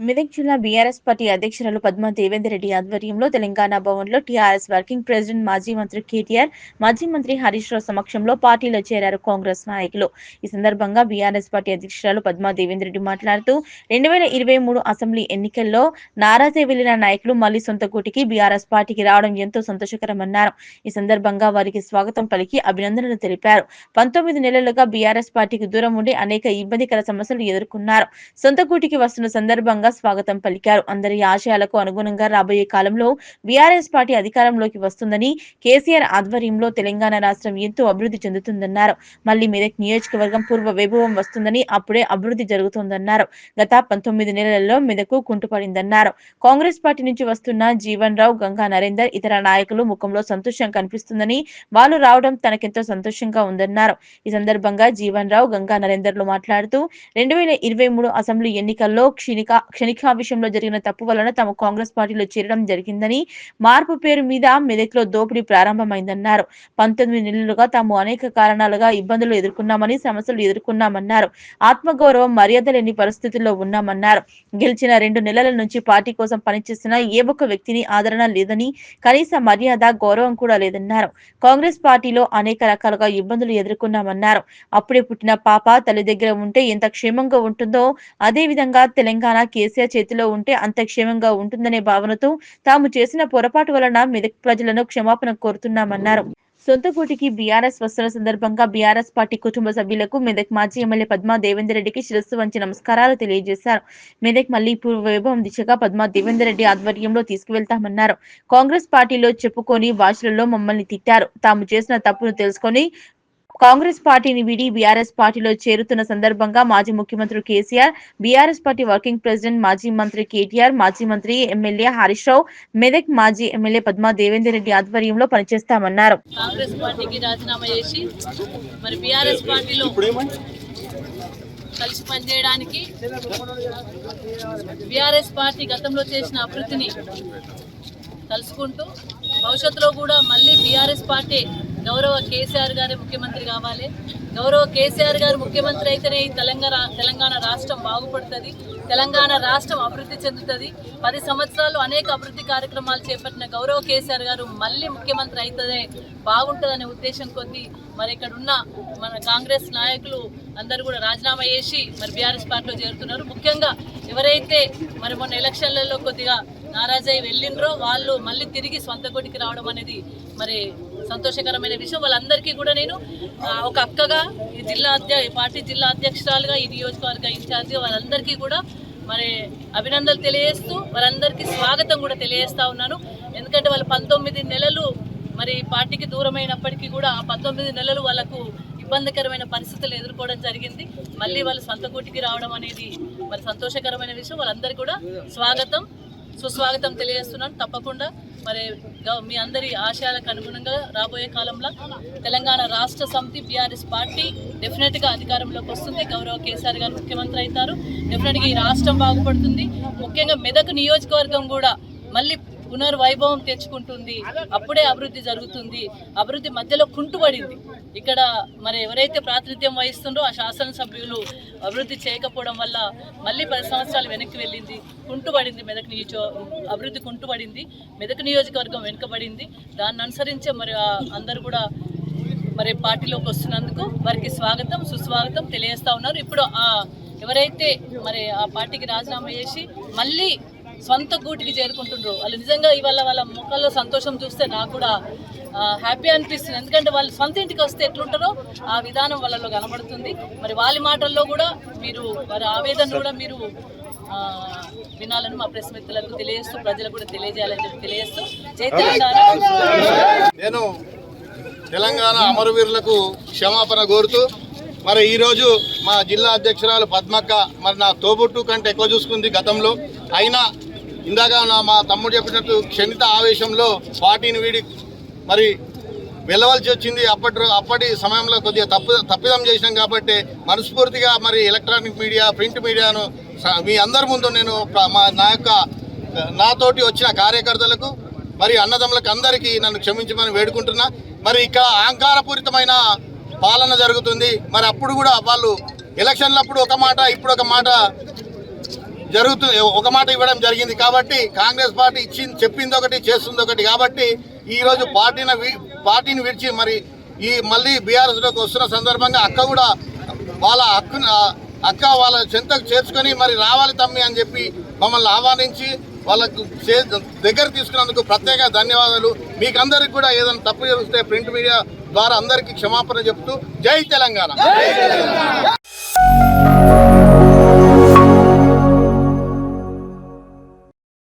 మెదక్ జిల్లా BRS party అధ్యక్షురాలు పద్మా దేవేందర్ రెడ్డి ఆధ్వర్యంలో తెలంగాణ భవన్లో టీఆర్ఎస్ వర్కింగ్ ప్రెసిడెంట్ మాజీ మంత్రి కేటీఆర్, మాజీ మంత్రి హరీష్ రావు సమక్షంలో పార్టీలో చేరారు కాంగ్రెస్ నాయకులు. ఈ సందర్భంగా బీఆర్ఎస్ పార్టీ అధ్యక్షురాలు పద్మా దేవేందర్ రెడ్డి మాట్లాడుతూ 2023 అసెంబ్లీ ఎన్నికల్లో నారాజే వెళ్లిన నాయకులు మళ్లీ సొంత గూటికి బీఆర్ఎస్ పార్టీకి రావడం ఎంతో సంతోషకరమన్నారు. ఈ సందర్భంగా వారికి స్వాగతం పలికి అభినందనలు తెలిపారు. 19 నెలలుగా బీఆర్ఎస్ పార్టీకి దూరం ఉండి అనేక ఇబ్బందికర సమస్యలు ఎదుర్కొన్నారు. సొంత గూటికి వస్తున్న సందర్భంగా స్వాగతం పలికారు. అందరి ఆశయాలకు అనుగుణంగా రాబోయే కాలంలో బీఆర్ఎస్ పార్టీ అధికారంలోకి వస్తుందని, కేసీఆర్ ఆధ్వర్యంలో తెలంగాణ రాష్ట్రం ఎంతో అభివృద్ధి చెందుతుందన్నారు. మళ్లీ మెదక్ నియోజకవర్గం పూర్వ వైభవం వస్తుందని, అప్పుడే అభివృద్ధి జరుగుతుందన్నారు. గత 19 నెలలలో మెదకు కుంటుపడిందన్నారు. కాంగ్రెస్ పార్టీ నుంచి వస్తున్న జీవన్ రావు, గంగా నరేందర్, ఇతర నాయకులు ముఖంలో సంతోషం కనిపిస్తుందని, వాళ్ళు రావడం తనకెంతో సంతోషంగా ఉందన్నారు. ఈ సందర్భంగా జీవన్ రావు, గంగా నరేందర్లు మాట్లాడుతూ 2023 అసెంబ్లీ ఎన్నికల్లో క్షణికావేశంలో జరిగిన తప్పు వలన తాము కాంగ్రెస్ పార్టీలో చేరడం జరిగిందని, మార్పు పేరు మీద మెదక్లో దోపిడీ ప్రారంభమైందన్నారు. 19 నెలలుగా తాము అనేక కారణాలుగా ఇబ్బందులు ఎదుర్కొన్నామని, సమస్యలు ఎదుర్కొన్నామన్నారు. ఆత్మగౌరవం, మర్యాద లేని పరిస్థితుల్లో ఉన్నామన్నారు. గెలిచిన 2 నెలల నుంచి పార్టీ కోసం పనిచేస్తున్న ఏ ఒక్క వ్యక్తిని ఆదరణ లేదని, కనీస మర్యాద, గౌరవం కూడా లేదన్నారు. కాంగ్రెస్ పార్టీలో అనేక రకాలుగా ఇబ్బందులు ఎదుర్కొన్నామన్నారు. అప్పుడే పుట్టిన పాప తల్లి దగ్గర ఉంటే ఎంత క్షేమంగా ఉంటుందో, అదే విధంగా తెలంగాణ కేసీఆర్ చేతిలో ఉంటే అంత క్షేమంగా ఉంటుందనే భావనతో తాము చేసిన పొరపాటు వలన మెదక్ ప్రజలను క్షమాపణ కోరుతున్నామన్నారు. సొంత గూటికి బీఆర్ఎస్ వస్తున్న సందర్భంగా బీఆర్ఎస్ పార్టీ కుటుంబ సభ్యులకు మెదక్ మాజీ ఎమ్మెల్యే పద్మా దేవేందర్ రెడ్డికి శిరస్సు వంచి నమస్కారాలు తెలియజేశారు. మెదక్ మళ్లీ పూర్వ వైభవం దిశగా పద్మా దేవేందర్ రెడ్డి ఆధ్వర్యంలో తీసుకువెళ్తామన్నారు. కాంగ్రెస్ పార్టీలో చెప్పుకొని భాషలలో మమ్మల్ని తిట్టారు. తాము చేసిన తప్పును తెలుసుకొని కాంగ్రెస్ పార్టీని వీడి బీఆర్ఎస్ పార్టీలో చేరుతున్న సందర్భంగా మాజీ ముఖ్యమంత్రి KCR, BRS party working president మాజీ మంత్రి కేటీఆర్, మాజీ మంత్రి ఎమ్మెల్యే హరీష్ రావు, మెదక్ మాజీ ఎమ్మెల్యే పద్మా దేవేందర్ రెడ్డి ఆధ్వర్యంలో పనిచేస్తామన్నారు. కాంగ్రెస్ పార్టీకి రాజీనామా చేసి మరి బీఆర్ఎస్ పార్టీలో కలిసి పనిచేయడానికి, బీఆర్ఎస్ పార్టీ గతంలో చేసిన అభివృద్ధిని తలుసుకుంటూ భవిష్యత్తులో కూడా మళ్ళీ బీఆర్ఎస్ పార్టీ గౌరవ కేసీఆర్ గారే ముఖ్యమంత్రి కావాలి. గౌరవ కేసీఆర్ గారు ముఖ్యమంత్రి అయితేనే ఈ తెలంగాణ రాష్ట్రం బాగుపడుతుంది, తెలంగాణ రాష్ట్రం అభివృద్ధి చెందుతుంది. 10 సంవత్సరాలు అనేక అభివృద్ధి కార్యక్రమాలు చేపట్టిన గౌరవ కేసీఆర్ గారు మళ్ళీ ముఖ్యమంత్రి అవుతుందే బాగుంటుందనే ఉద్దేశం కొద్దీ మరి ఇక్కడ ఉన్న మన కాంగ్రెస్ నాయకులు అందరూ కూడా రాజీనామా చేసి మరి బీఆర్ఎస్ పార్టీలో చేరుతున్నారు. ముఖ్యంగా ఎవరైతే మరి మొన్న ఎలక్షన్లలో కొద్దిగా నారాజై వెళ్ళిండ్రో వాళ్ళు మళ్ళీ తిరిగి సొంత గుడికి రావడం అనేది మరి సంతోషకరమైన విషయం. వాళ్ళందరికీ కూడా నేను ఒక అక్కగా, ఈ పార్టీ జిల్లా అధ్యక్షురాలుగా, ఈ నియోజకవర్గ ఇన్ఛార్జిగా వాళ్ళందరికీ కూడా మరి అభినందనలు తెలియజేస్తూ వాళ్ళందరికీ స్వాగతం కూడా తెలియజేస్తా ఉన్నాను. ఎందుకంటే వాళ్ళు 19 నెలలు మరి పార్టీకి దూరమైనప్పటికీ కూడా ఆ 19 నెలలు వాళ్ళకు ఇబ్బందికరమైన పరిస్థితులు ఎదుర్కోవడం జరిగింది. మళ్ళీ వాళ్ళు సొంత గూటికి రావడం అనేది మరి సంతోషకరమైన విషయం. వాళ్ళందరికీ కూడా స్వాగతం, సుస్వాగతం తెలియజేస్తున్నాను. తప్పకుండా మరి మీ అందరి ఆశయాలకు అనుగుణంగా రాబోయే కాలంలో తెలంగాణ రాష్ట్ర సమితి బీఆర్ఎస్ పార్టీ డెఫినెట్గా అధికారంలోకి వస్తుంది. గౌరవ కేసీఆర్ గారు ముఖ్యమంత్రి అవుతారు. డెఫినెట్గా ఈ రాష్ట్రం బాగుపడుతుంది. ముఖ్యంగా మెదక్ నియోజకవర్గం కూడా మళ్ళీ పునర్వైభవం తెచ్చుకుంటుంది. అప్పుడే అభివృద్ధి జరుగుతుంది. అభివృద్ధి మధ్యలో కుంటుపడింది. ఇక్కడ మరి ఎవరైతే ప్రాతినిధ్యం వహిస్తుండో ఆ శాసనసభ్యులు అభివృద్ధి చేయకపోవడం వల్ల మళ్ళీ 10 సంవత్సరాలు వెనక్కి వెళ్ళింది, కుంటుపడింది. అభివృద్ధి కుంటుపడింది, మెదక్ నియోజకవర్గం వెనుకబడింది. దాన్ని అనుసరించే మరి అందరూ కూడా మరి పార్టీలోకి వస్తున్నందుకు వారికి స్వాగతం, సుస్వాగతం తెలియజేస్తా ఉన్నారు. ఇప్పుడు ఎవరైతే మరి ఆ పార్టీకి రాజీనామా చేసి మళ్ళీ సొంత గూటికి చేరుకుంటుండ్రు వాళ్ళు నిజంగా ఇవాళ వాళ్ళ ముఖాల్లో సంతోషం చూస్తే నాకు కూడా హ్యాపీ అనిపిస్తుంది. ఎందుకంటే వాళ్ళు సొంత ఇంటికి వస్తే ఎట్లుంటారో ఆ విధానం వాళ్ళలో కనబడుతుంది. మరి వాళ్ళ మాటల్లో కూడా మీరు వారి ఆవేదన కూడా మీరు వినాలని మా ప్రెస్ మిత్రులకు తెలియజేస్తూ, ప్రజలకు కూడా తెలియజేయాలని చెప్పి తెలియజేస్తూ జై తెలంగాణ. నేను తెలంగాణ అమరవీరులకు క్షమాపణ కోరుతూ మరి ఈరోజు మా జిల్లా అధ్యక్షురాలు పద్మక్క మరి నా తోబుట్టు కంటే ఎక్కువ చూసుకుంది గతంలో. అయినా ఇందాక మా తమ్ముడు చెప్పినట్టు క్షణిత ఆవేశంలో పార్టీని వీడి మరి వెళ్ళవలసి వచ్చింది. అప్పటి సమయంలో కొద్దిగా తప్పిదం చేసినాం కాబట్టి మనస్ఫూర్తిగా మరి ఎలక్ట్రానిక్ మీడియా, ప్రింట్ మీడియాను మీ అందరి ముందు నేను నాతోటి వచ్చిన కార్యకర్తలకు మరి అన్నదమ్ములకు అందరికీ నన్ను క్షమించమని వేడుకుంటున్నా. మరి ఇక్కడ అహంకారపూరితమైన పాలన జరుగుతుంది. మరి అప్పుడు కూడా వాళ్ళు ఎలక్షన్లప్పుడు ఒక మాట, ఇప్పుడు ఒక మాట ఒక మాట ఇవ్వడం జరిగింది. కాబట్టి కాంగ్రెస్ పార్టీ చెప్పింది ఒకటి చేస్తుంది ఒకటి. కాబట్టి ఈరోజు పార్టీని విడిచి మరి మళ్ళీ బీఆర్ఎస్లోకి వస్తున్న సందర్భంగా అక్క కూడా వాళ్ళ చెంతకు చేర్చుకొని మరి రావాలి తమ్మి అని చెప్పి మమ్మల్ని ఆహ్వానించి వాళ్ళకు దగ్గర తీసుకున్నందుకు ప్రత్యేక ధన్యవాదాలు. మీకందరికి కూడా ఏదైనా తప్పు జరిగితే ప్రింట్ మీడియా ద్వారా అందరికీ క్షమాపణ చెప్తూ జై తెలంగాణ.